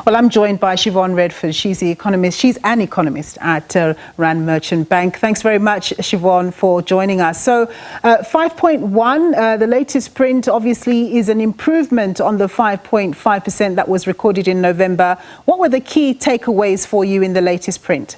Well, I'm joined by Siobhan Redford. She's an economist at Rand Merchant Bank. Thanks very much, Siobhan, for joining us. So 5.1, the latest print, obviously is an improvement on the 5.5% that was recorded in November. What were the key takeaways for you in the latest print?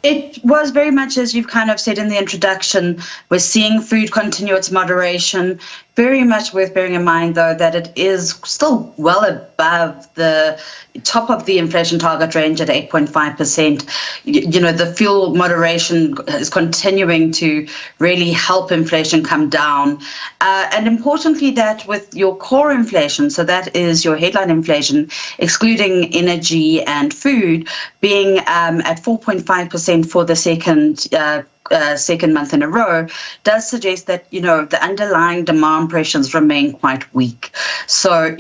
It was very much, as you've kind of said in the introduction, we're seeing food continue its moderation. Very much worth bearing in mind, though, that it is still well above the top of the inflation target range at 8.5%. The fuel moderation is continuing to really help inflation come down. And importantly, that with your core inflation, so that is your headline inflation, excluding energy and food, being at 4.5% for the second month in a row, does suggest that, the underlying demand pressures remain quite weak. So,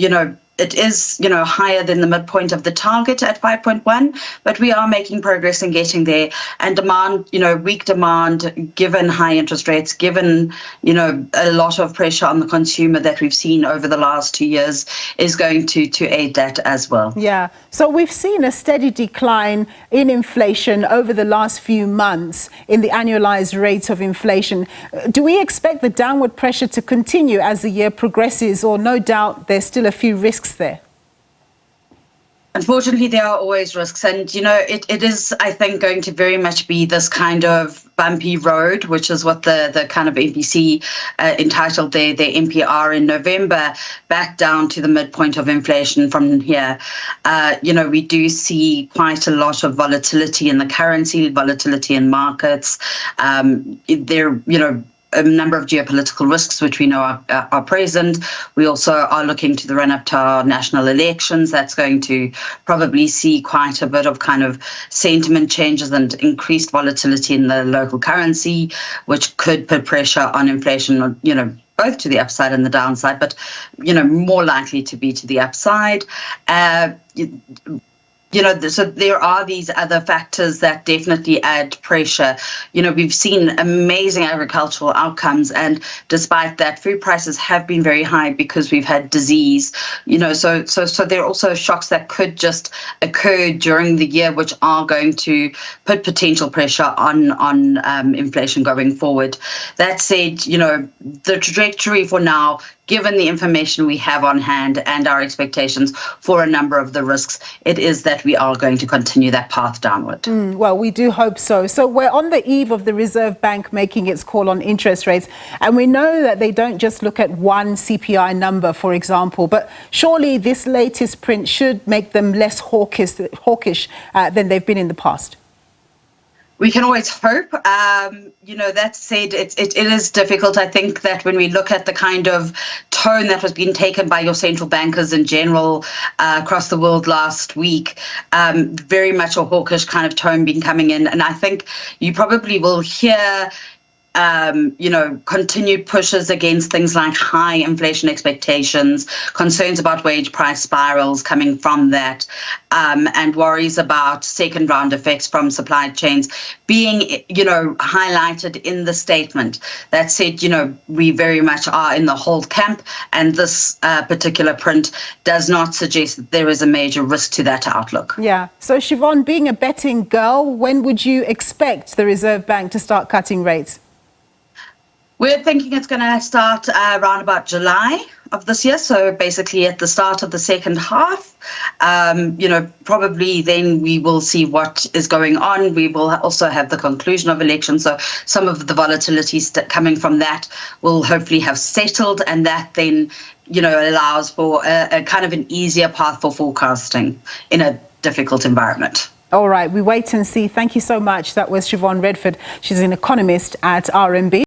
it is, higher than the midpoint of the target at 5.1, but we are making progress in getting there. And demand, weak demand, given high interest rates, given, a lot of pressure on the consumer that we've seen over the last 2 years, is going to aid that as well. Yeah. So we've seen a steady decline in inflation over the last few months in the annualized rate of inflation. Do we expect the downward pressure to continue as the year progresses, or no doubt there's still a few risks there? Unfortunately, there are always risks. And, it is, I think, going to very much be this kind of bumpy road, which is what the kind of MPC entitled their NPR in November, back down to the midpoint of inflation from here. We do see quite a lot of volatility in the currency, volatility in markets. A number of geopolitical risks which we know are present. We also are looking to the run-up to our national elections. That's going to probably see quite a bit of kind of sentiment changes and increased volatility in the local currency, which could put pressure on inflation, both to the upside and the downside, but, more likely to be to the upside. So there are these other factors that definitely add pressure. We've seen amazing agricultural outcomes, and despite that, food prices have been very high because we've had disease. So there are also shocks that could just occur during the year, which are going to put potential pressure on inflation going forward. That said, the trajectory for now, given the information we have on hand and our expectations for a number of the risks, it is that we are going to continue that path downward. Well, we do hope so. So we're on the eve of the Reserve Bank making its call on interest rates. And we know that they don't just look at one CPI number, for example, but surely this latest print should make them less hawkish than they've been in the past. We can always hope. That said, it is difficult. I think that when we look at the kind of tone that was being taken by your central bankers in general across the world last week, very much a hawkish kind of tone being coming in. And I think you probably will hear continued pushes against things like high inflation expectations, concerns about wage price spirals coming from that, and worries about second round effects from supply chains being, highlighted in the statement. That said, we very much are in the hold camp, and this particular print does not suggest that there is a major risk to that outlook. Yeah. So Siobhan, being a betting girl, when would you expect the Reserve Bank to start cutting rates? We're thinking it's going to start around about July of this year, so basically at the start of the second half. Probably then we will see what is going on. We will also have the conclusion of elections, so some of the volatility coming from that will hopefully have settled, and that then, allows for a kind of an easier path for forecasting in a difficult environment. All right, we wait and see. Thank you so much. That was Siobhan Redford. She's an economist at RMB.